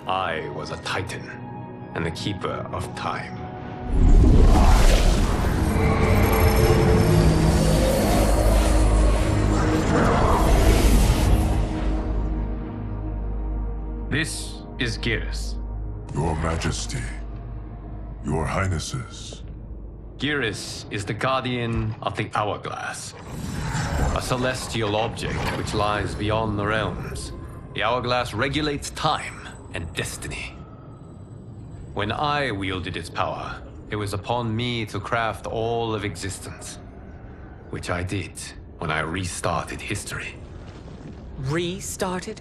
I was a titan, and the keeper of time. This is Geras. Your Majesty, Your Highnesses. Geras is the guardian of the Hourglass, a celestial object which lies beyond the realms. The Hourglass regulates time and destiny. When I wielded its power, it was upon me to craft all of existence, which I did when I restarted history. Restarted?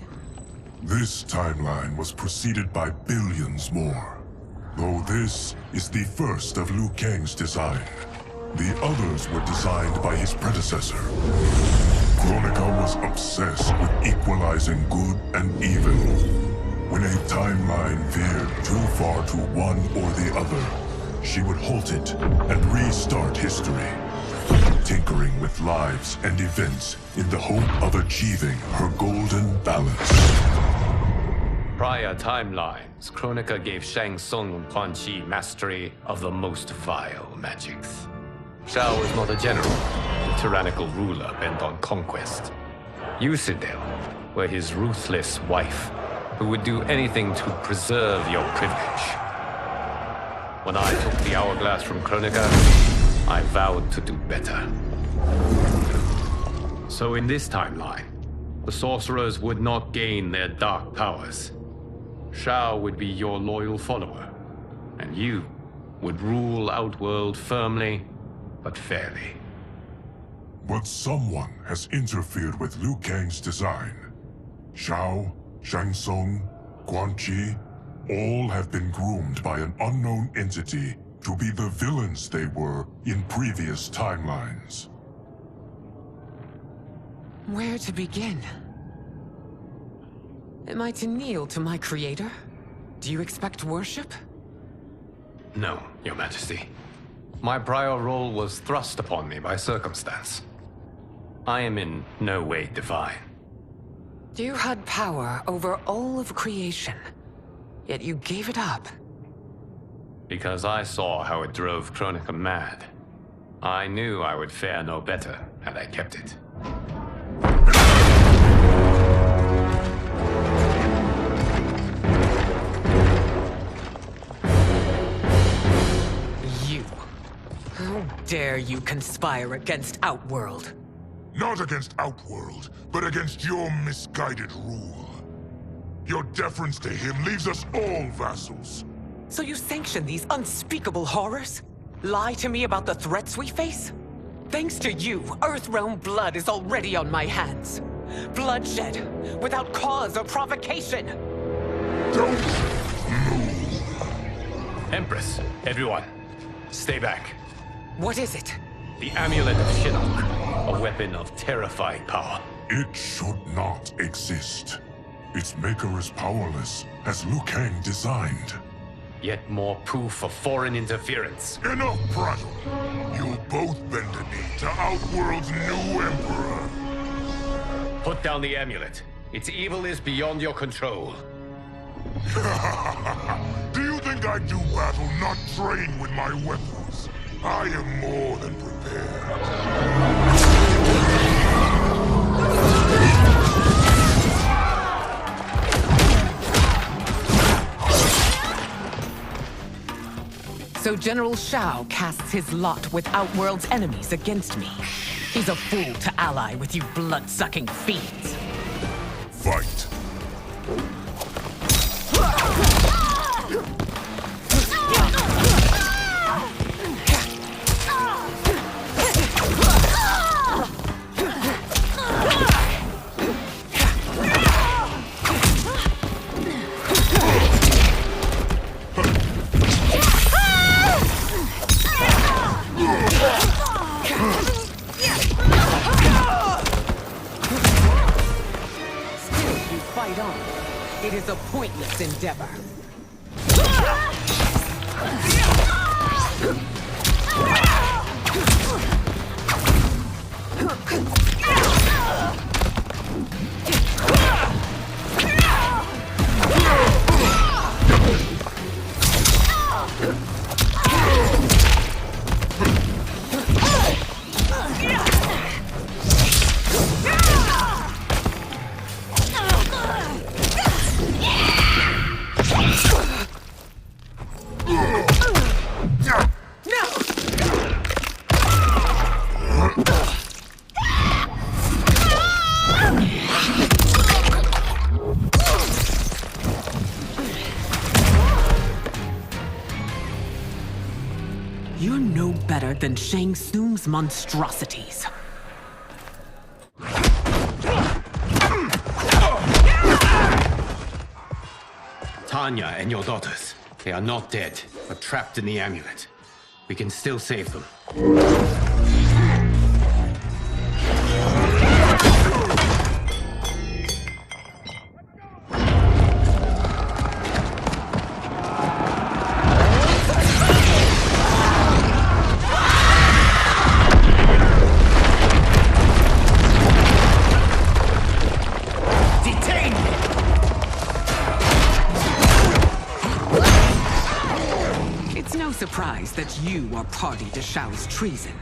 This timeline was preceded by billions more. Though this is the first of Liu Kang's design, the others were designed by his predecessor. Kronika was obsessed with equalizing good and evil. When a timeline veered too far to one or the other, she would halt it and restart history, tinkering with lives and events in the hope of achieving her golden balance. Prior timelines, Kronika gave Shang Tsung and Quan Chi mastery of the most vile magics. Shao was not a general, a tyrannical ruler bent on conquest. Yusidel were his ruthless wife, who would do anything to preserve your privilege. When I took the Hourglass from Kronika, I vowed to do better. So in this timeline, the sorcerers would not gain their dark powers. Shao would be your loyal follower, and you would rule Outworld firmly, but fairly. But someone has interfered with Liu Kang's design. Shao, Shang Tsung, Quan Chi, all have been groomed by an unknown entity to be the villains they were in previous timelines. Where to begin? Am I to kneel to my creator? Do you expect worship? No, Your Majesty. My prior role was thrust upon me by circumstance. I am in no way divine. You had power over all of creation, yet you gave it up. Because I saw how it drove Kronika mad. I knew I would fare no better had I kept it. You. How dare you conspire against Outworld? Not against Outworld, but against your misguided rule. Your deference to him leaves us all vassals. So you sanction these unspeakable horrors? Lie to me about the threats we face? Thanks to you, Earthrealm blood is already on my hands. Bloodshed, without cause or provocation. Don't move. Empress, everyone, stay back. What is it? The Amulet of Shinnok, a weapon of terrifying power. It should not exist. Its maker is powerless, as Liu Kang designed. Yet more proof of foreign interference. Enough prattle. You'll both bend a knee to Outworld's new emperor. Put down the amulet. Its evil is beyond your control. Do you think I do battle not trained with my weapons? I am more than prepared. So General Shao casts his lot with Outworld's enemies against me. He's a fool to ally with you blood-sucking fiends. Fight. Fight on. It is a pointless endeavor. You're no better than Shang Tsung's monstrosities. Tanya and your daughters. They are not dead, but trapped in the amulet. We can still save them. Surprised that you are party to Shao's treason.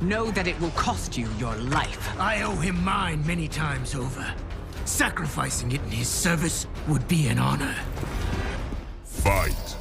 Know that it will cost you your life. I owe him mine many times over. Sacrificing it in his service would be an honor. Fight.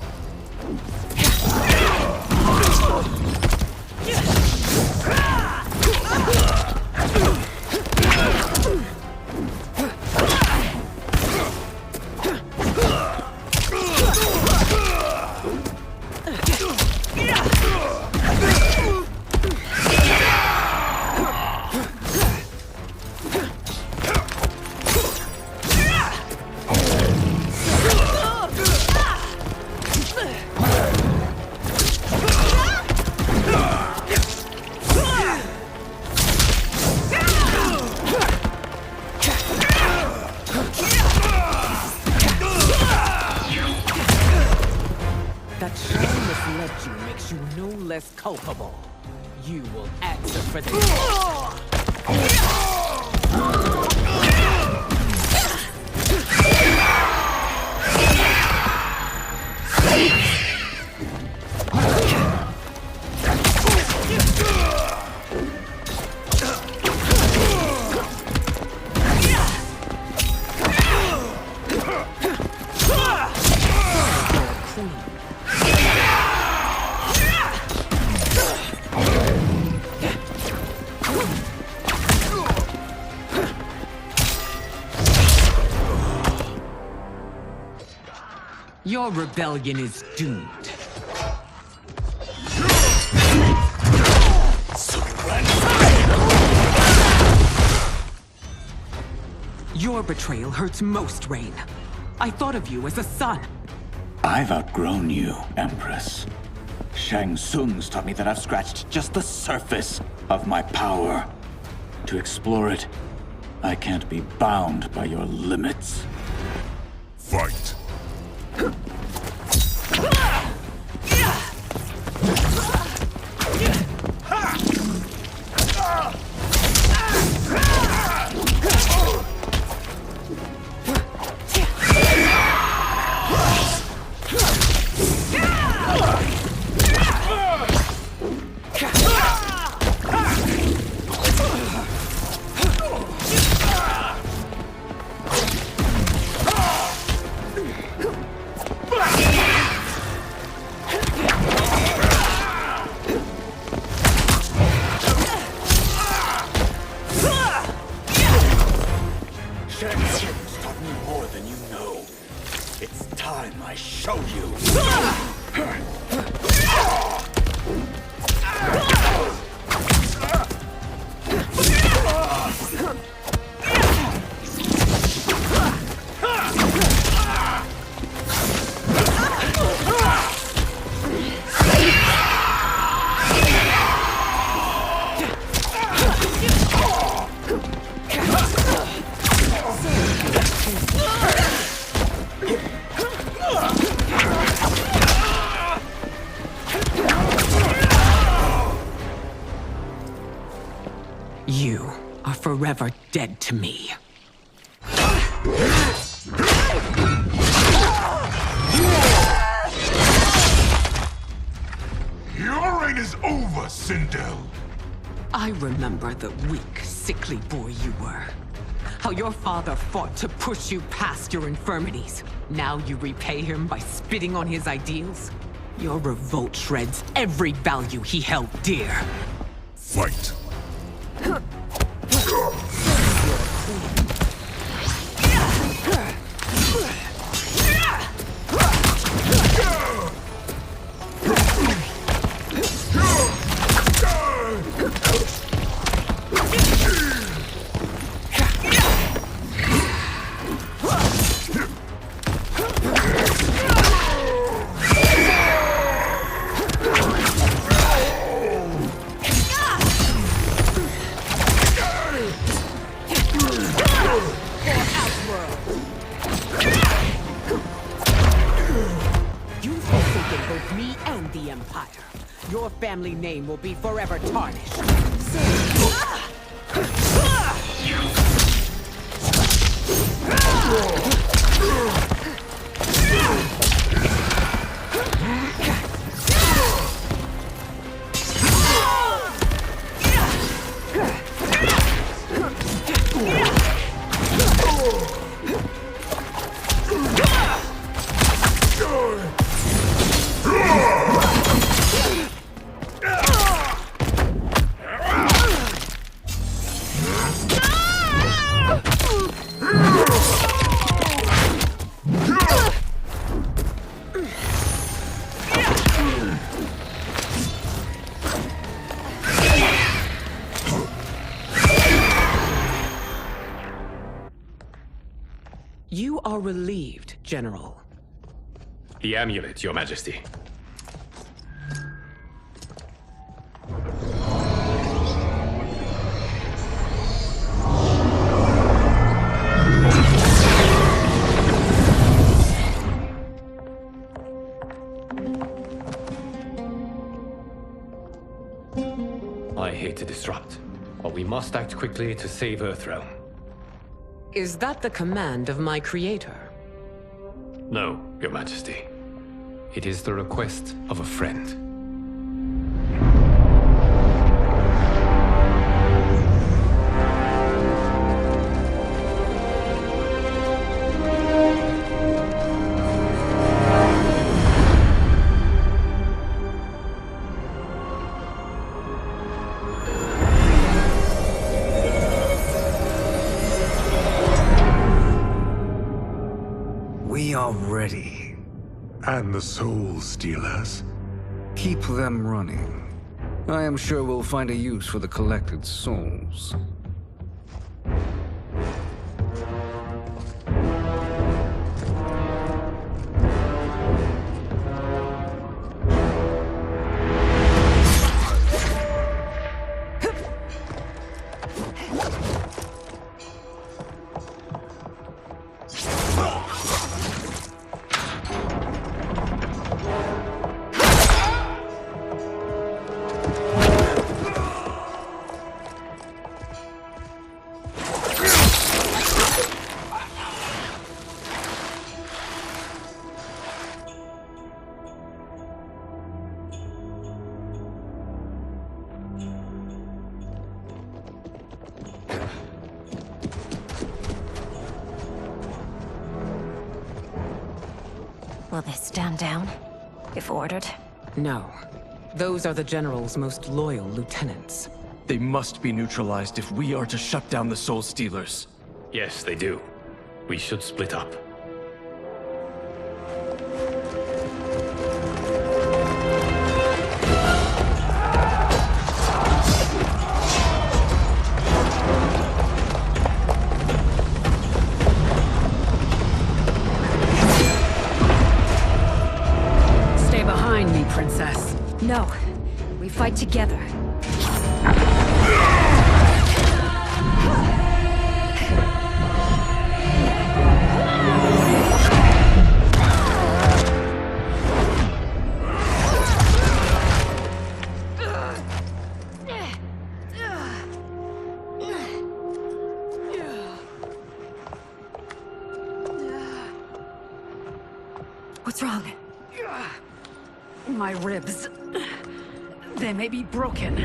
That Shao misled you makes you no less culpable. You will answer for this. Your rebellion is doomed. Your betrayal hurts most, Rain. I thought of you as a son. I've outgrown you, Empress. Shang Tsung's taught me that I've scratched just the surface of my power. To explore it, I can't be bound by your limits. Fight. I show you. You are forever dead to me. Your reign is over, Sindel. I remember the weak, sickly boy you were. How your father fought to push you past your infirmities. Now you repay him by spitting on his ideals? Your revolt shreds every value he held dear. Fight. end the Empire. Your family name will be forever tarnished. You are relieved, General. The amulet, Your Majesty. I hate to disrupt, but we must act quickly to save Earthrealm. Is that the command of my creator? No, Your Majesty. It is the request of a friend. We are ready. And the Soul Stealers? Keep them running. I am sure we'll find a use for the collected souls. Will they stand down, if ordered? No. Those are the General's most loyal lieutenants. They must be neutralized if we are to shut down the Soul Stealers. Yes, they do. We should split up. Stay behind me, Princess. No. We fight together. What's wrong? My ribs. They may be broken.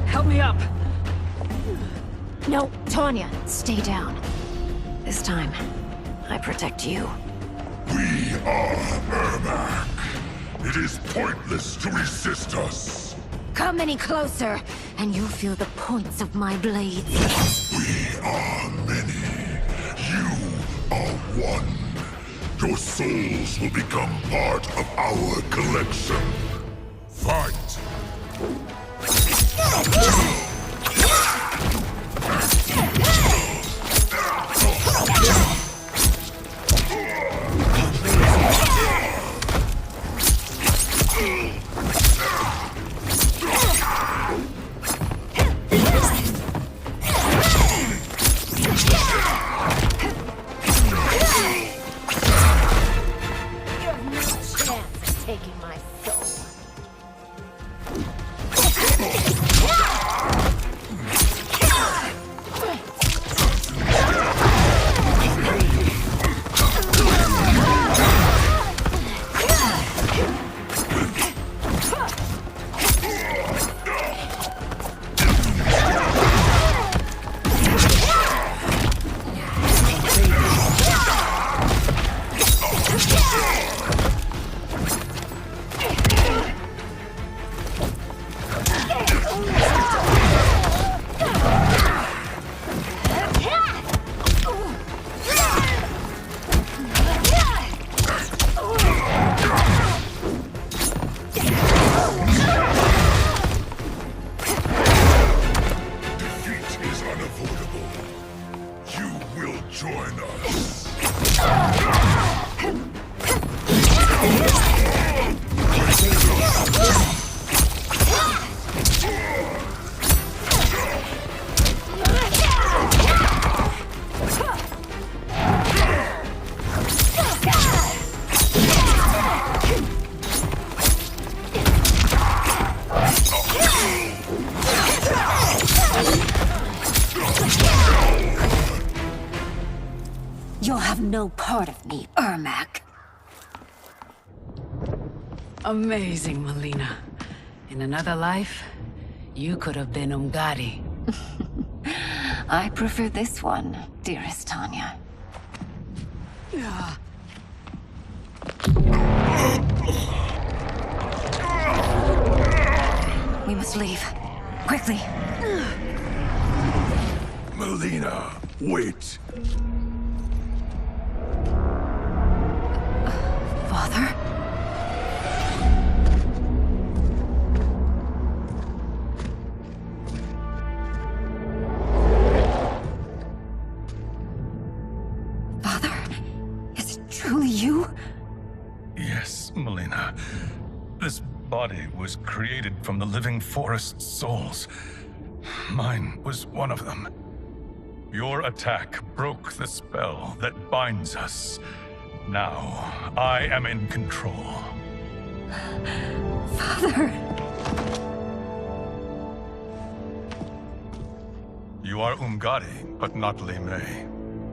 Help me up. No, Tanya, stay down. This time, I protect you. We are Ermac. It is pointless to resist us. Come any closer, and you'll feel the points of my blades. We are many. You are one. Your souls will become part of our collection. Fight! inevitable. You will join us. You'll have no part of me, Ermac. Amazing, Melina. In another life, you could have been Umgadi. I prefer this one, dearest Tanya. We must leave. Quickly. Melina, wait. Father? Father? Is it truly you? Yes, Melina. This body was created from the living forest's souls. Mine was one of them. Your attack broke the spell that binds us. Now, I am in control. Father! You are Umgadi, but not Li Mei.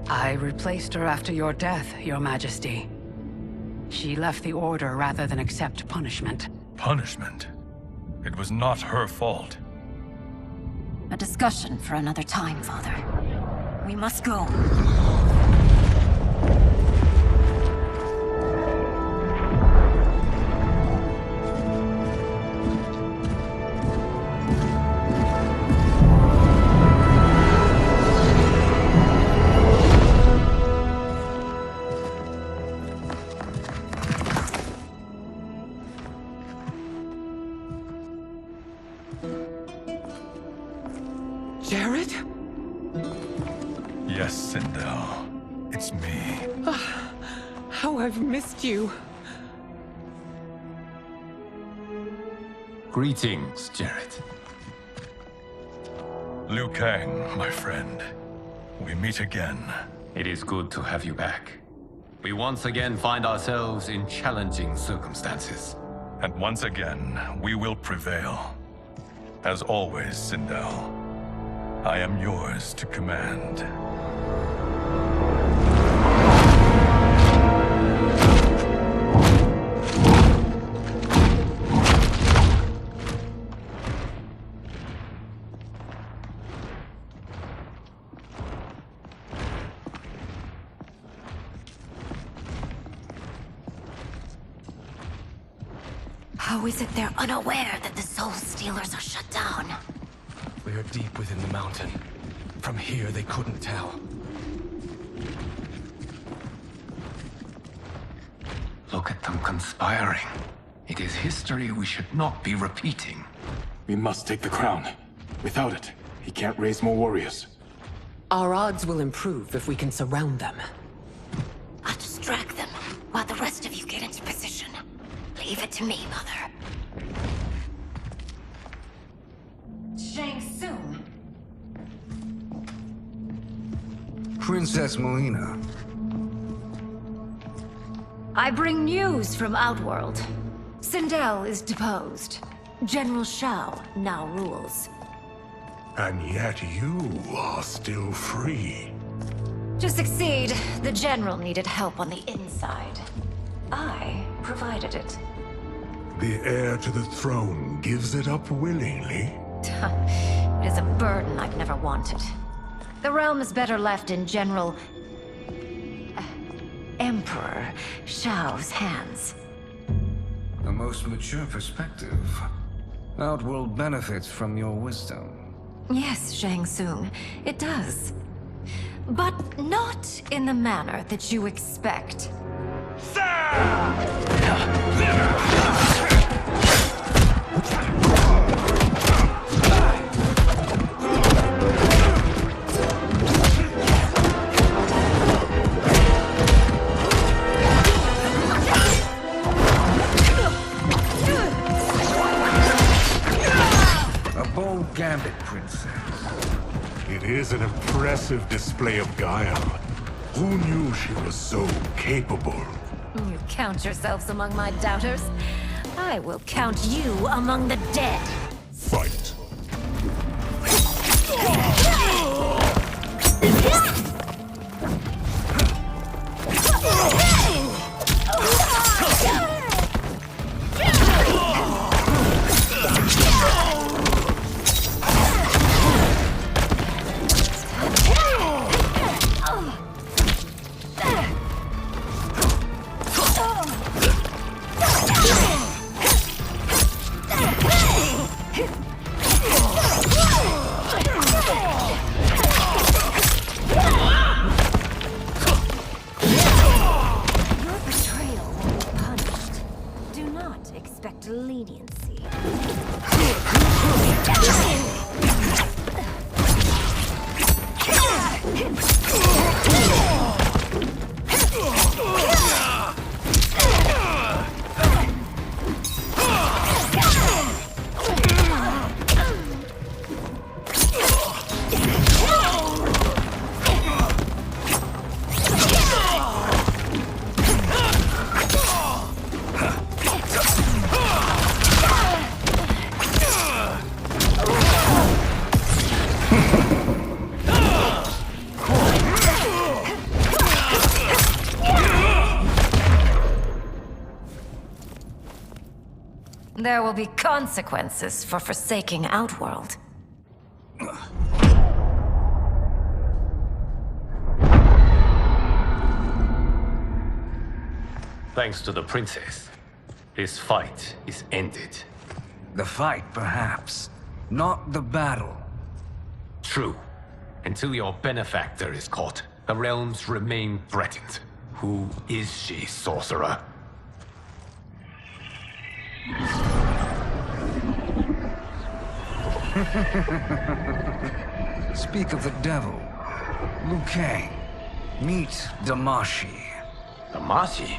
I replaced her after your death, Your Majesty. She left the Order rather than accept punishment. Punishment? It was not her fault. A discussion for another time, Father. We must go. Jared? Yes, Sindel. It's me. How I've missed you. Greetings, Jared. Liu Kang, my friend. We meet again. It is good to have you back. We once again find ourselves in challenging circumstances. And once again, we will prevail. As always, Sindel, I am yours to command. How is it they're unaware that the Soul Stealers are shut down? We are deep within the mountain. From here, they couldn't tell. Look at them conspiring. It is history we should not be repeating. We must take the crown. Without it, he can't raise more warriors. Our odds will improve if we can surround them. I'll distract them while the rest of you get into position. Leave it to me, Mother. Shang Tsung. Princess Melina. I bring news from Outworld. Sindel is deposed. General Shao now rules. And yet you are still free. To succeed, the General needed help on the inside. I provided it. The heir to the throne gives it up willingly. It is a burden I've never wanted. The realm is better left in General... Emperor Shao's hands. A most mature perspective. Outworld benefits from your wisdom. Yes, Shang Tsung, it does. But not in the manner that you expect. impressive display of guile. Who knew she was so capable? You count yourselves among my doubters? I will count you among the dead. Fight. Leniency. There will be consequences for forsaking Outworld. Thanks to the princess, this fight is ended. The fight, perhaps. Not the battle. True. Until your benefactor is caught, the realms remain threatened. Who is she, sorcerer? Speak of the devil. Liu Kang. Meet Damashi. Damashi?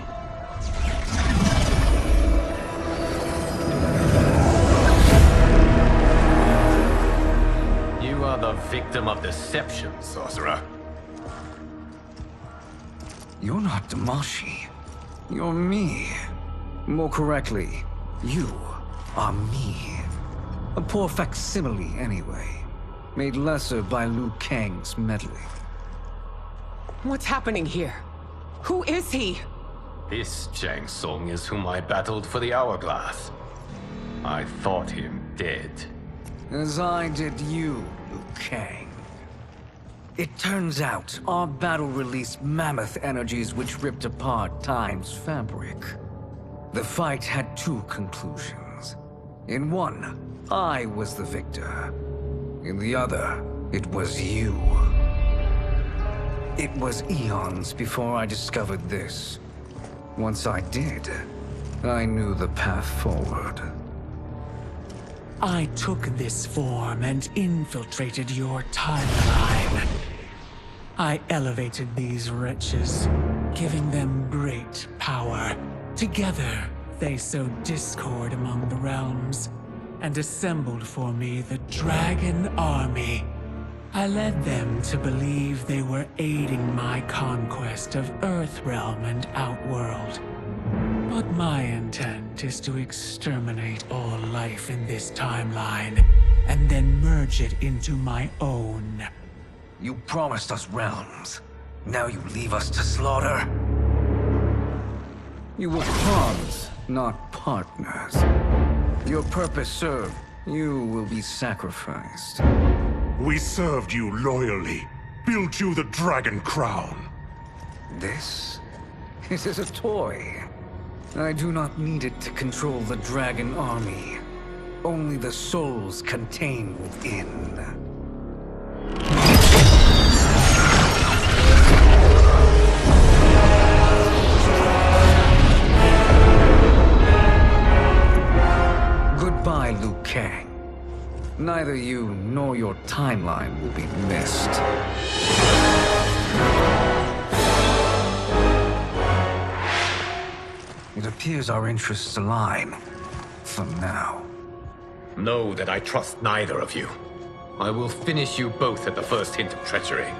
You are the victim of deception, sorcerer. You're not Damashi. You're me. More correctly, you are me. A poor facsimile, anyway. Made lesser by Liu Kang's meddling. What's happening here? Who is he? This Shang Tsung is whom I battled for the Hourglass. I thought him dead. As I did you, Liu Kang. It turns out our battle released mammoth energies which ripped apart time's fabric. The fight had two conclusions. In one, I was the victor. In the other, it was you. It was eons before I discovered this. Once I did, I knew the path forward. I took this form and infiltrated your timeline. I elevated these wretches, giving them great power. Together, they sowed discord among the realms, and assembled for me the Dragon Army. I led them to believe they were aiding my conquest of Earthrealm and Outworld. But my intent is to exterminate all life in this timeline, and then merge it into my own. You promised us realms. Now you leave us to slaughter? You were pawns, not partners. Your purpose served, you will be sacrificed. We served you loyally, built you the Dragon Crown. This is a toy. I do not need it to control the Dragon Army. Only the souls contained within. Goodbye, Liu Kang. Neither you nor your timeline will be missed. It appears our interests align. For now. Know that I trust neither of you. I will finish you both at the first hint of treachery.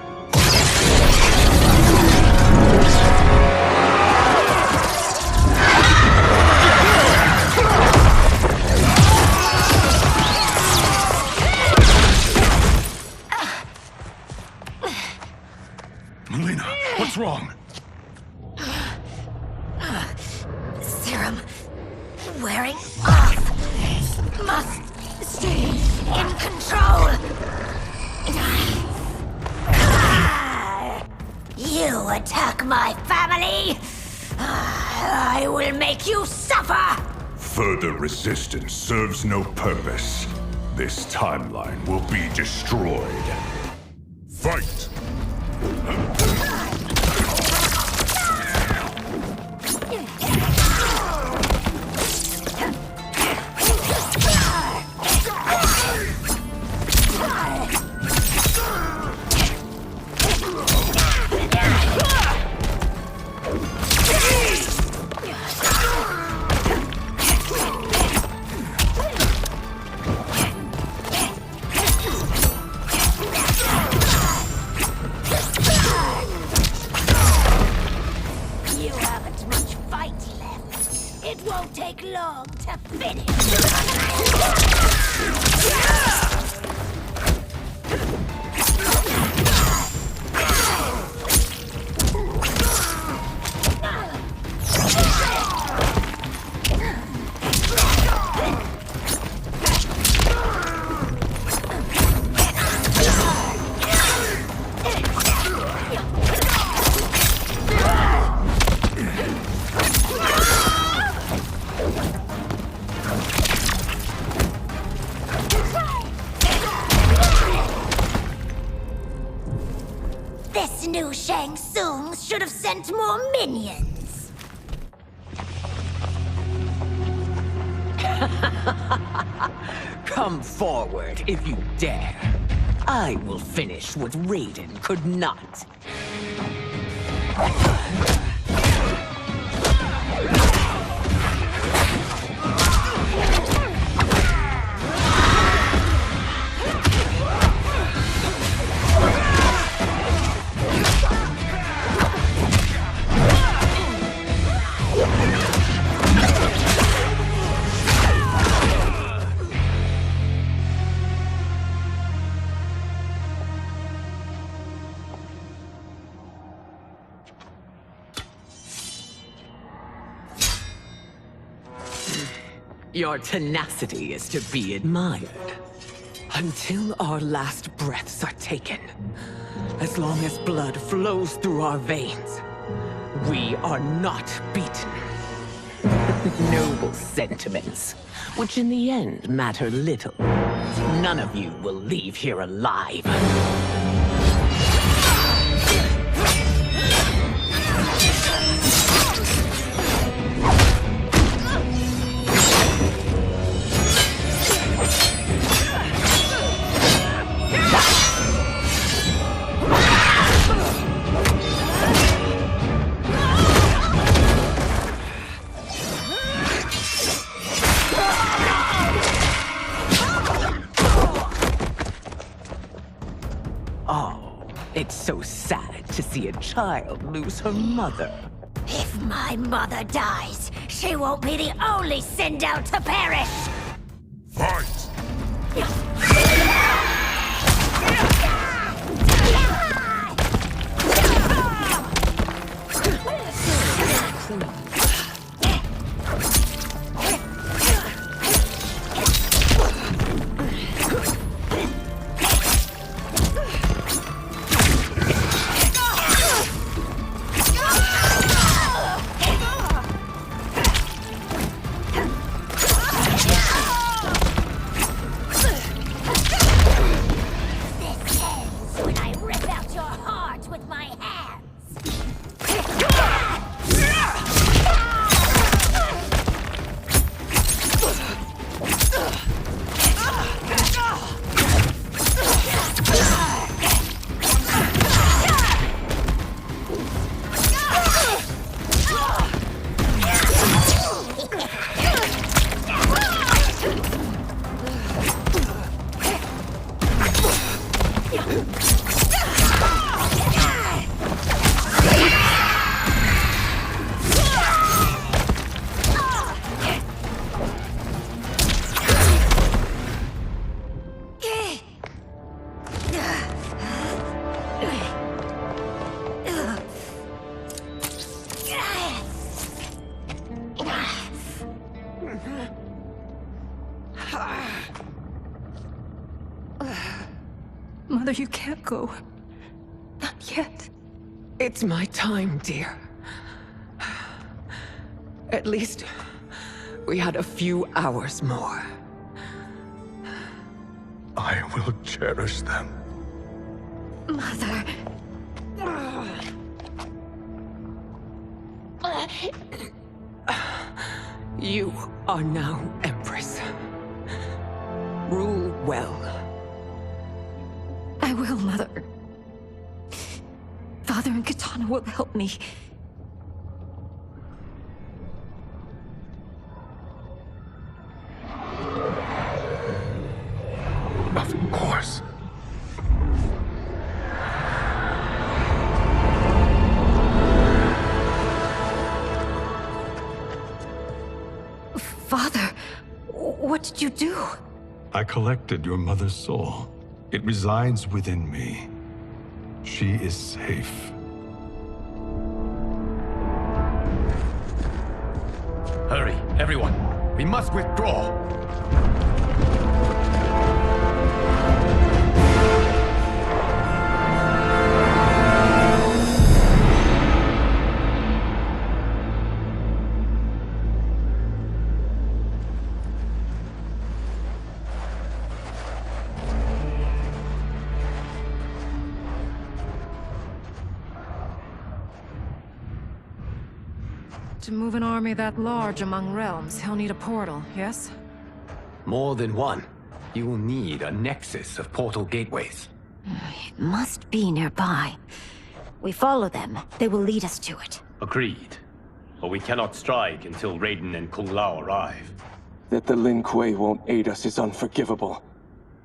Melina, what's wrong? Serum wearing off. Must stay in control. You attack my family. I will make you suffer. Further resistance serves no purpose. This timeline will be destroyed. Fight! You haven't much fight left. It won't take long to finish. This new Shang Tsung should have sent more minions. Come forward if you dare. I will finish what Raiden could not. Your tenacity is to be admired. Until our last breaths are taken, as long as blood flows through our veins, we are not beaten. Noble sentiments, which in the end matter little. None of you will leave here alive. It's so sad to see a child lose her mother. If my mother dies, she won't be the only Sindel to perish! Fight! Mother, you can't go. Not yet. It's my time, dear. At least, we had a few hours more. I will cherish them. Mother. You are now Empress. Rule well. I will, Mother. Father and Katana will help me. Of course. Father, what did you do? I collected your mother's soul. It resides within me. She is safe. Hurry, everyone. We must withdraw. To move an army that large among realms, he'll need a portal, yes? More than one. You will need a nexus of portal gateways. It must be nearby. We follow them, they will lead us to it. Agreed. But we cannot strike until Raiden and Kung Lao arrive. That the Lin Kuei won't aid us is unforgivable.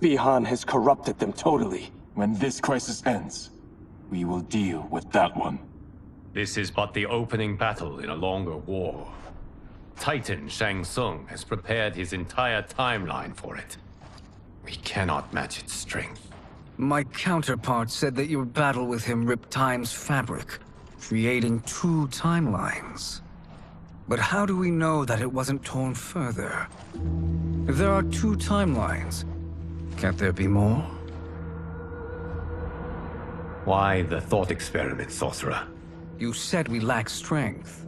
Bihan has corrupted them totally. When this crisis ends, we will deal with that one. This is but the opening battle in a longer war. Titan Shang Tsung has prepared his entire timeline for it. We cannot match its strength. My counterpart said that your battle with him ripped time's fabric, creating two timelines. But how do we know that it wasn't torn further? If there are two timelines, can't there be more? Why the thought experiment, sorcerer? You said we lack strength.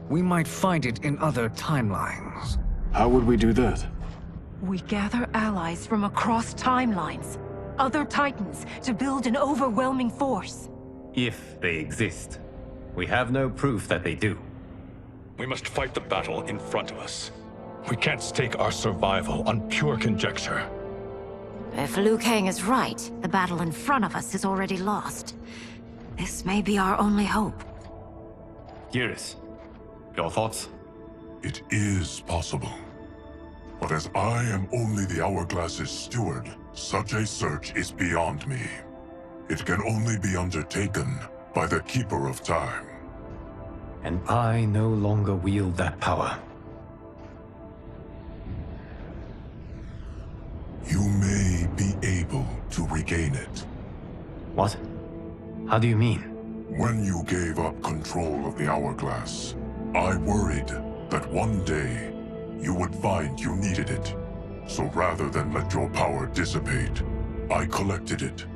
We might find it in other timelines. How would we do that? We gather allies from across timelines, other titans, to build an overwhelming force. If they exist. We have no proof that they do. We must fight the battle in front of us. We can't stake our survival on pure conjecture. If Liu Kang is right, the battle in front of us is already lost. This may be our only hope. Geras, your thoughts? It is possible. But as I am only the Hourglass's steward, such a search is beyond me. It can only be undertaken by the Keeper of Time. And I no longer wield that power. You may be able to regain it. What? How do you mean? When you gave up control of the Hourglass, I worried that one day you would find you needed it. So rather than let your power dissipate, I collected it.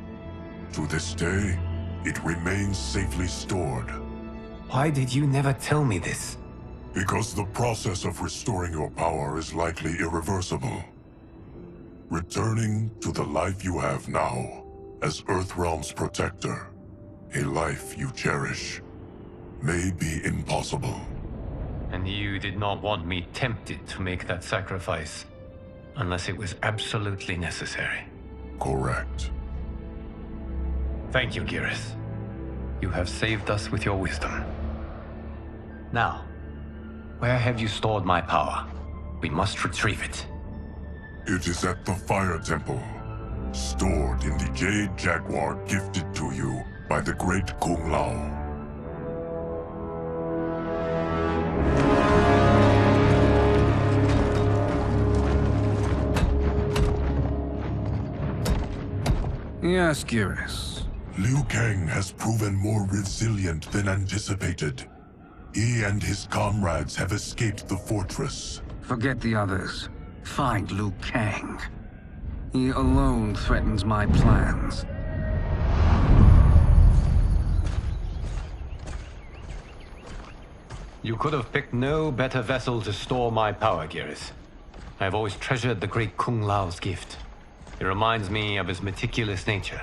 To this day, it remains safely stored. Why did you never tell me this? Because the process of restoring your power is likely irreversible. Returning to the life you have now, as Earthrealm's protector, a life you cherish, may be impossible. And you did not want me tempted to make that sacrifice, unless it was absolutely necessary. Correct. Thank you, Geras. You have saved us with your wisdom. Now, where have you stored my power? We must retrieve it. It is at the Fire Temple, stored in the Jade Jaguar gifted to you by the great Kung Lao. Yes, Geras. Liu Kang has proven more resilient than anticipated. He and his comrades have escaped the fortress. Forget the others. Find Liu Kang. He alone threatens my plans. You could have picked no better vessel to store my power, Geras. I have always treasured the great Kung Lao's gift. It reminds me of his meticulous nature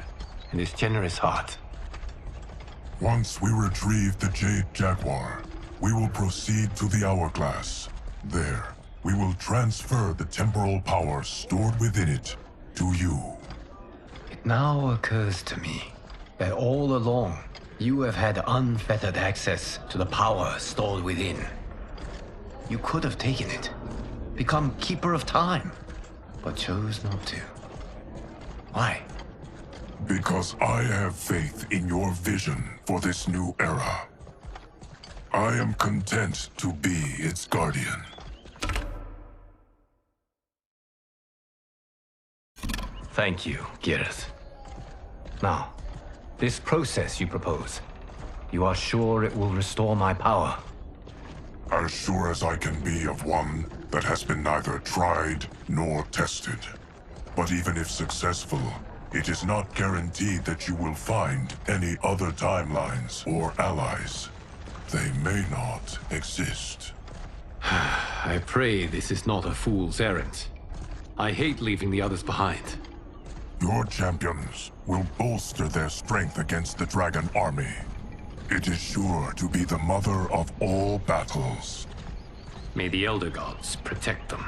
and his generous heart. Once we retrieve the Jade Jaguar, we will proceed to the Hourglass. There, we will transfer the temporal power stored within it to you. It now occurs to me that all along, you have had unfettered access to the power stored within. You could have taken it, become Keeper of Time, but chose not to. Why? Because I have faith in your vision for this new era. I am content to be its guardian. Thank you, Geras. Now, this process you propose, you are sure it will restore my power? As sure as I can be of one that has been neither tried nor tested. But even if successful, it is not guaranteed that you will find any other timelines or allies. They may not exist. I pray this is not a fool's errand. I hate leaving the others behind. Your champions will bolster their strength against the Dragon Army. It is sure to be the mother of all battles. May the Elder Gods protect them.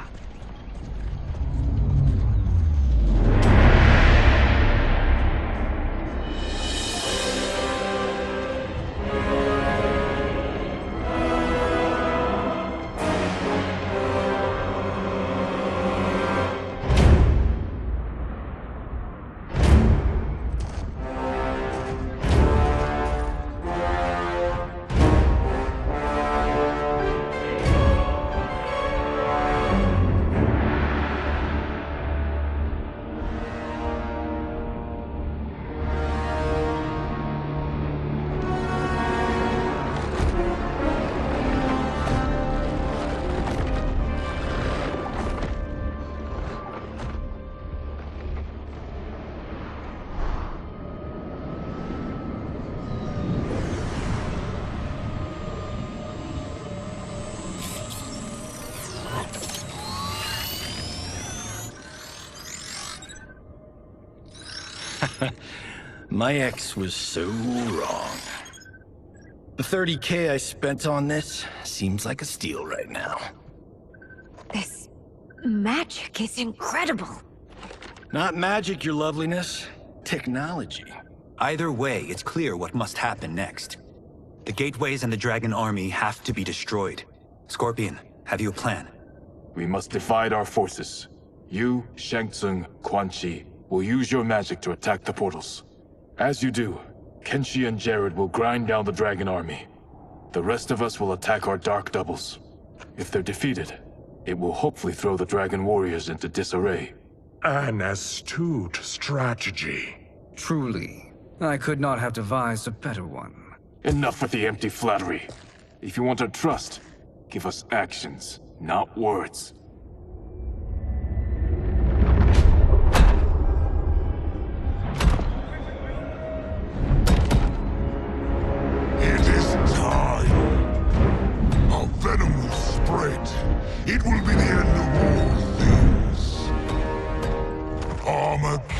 My ex was so wrong. The 30K I spent on this seems like a steal right now. This magic is incredible. Not magic, your loveliness. Technology. Either way, it's clear what must happen next. The gateways and the Dragon Army have to be destroyed. Scorpion, have you a plan? We must divide our forces. You, Shang Tsung, Quan Chi, will use your magic to attack the portals. As you do, Kenshi and Jared will grind down the Dragon Army. The rest of us will attack our Dark Doubles. If they're defeated, it will hopefully throw the Dragon Warriors into disarray. An astute strategy. Truly, I could not have devised a better one. Enough with the empty flattery. If you want our trust, give us actions, not words. It is time. Our venom will spread. It will be the end of all things. Armageddon.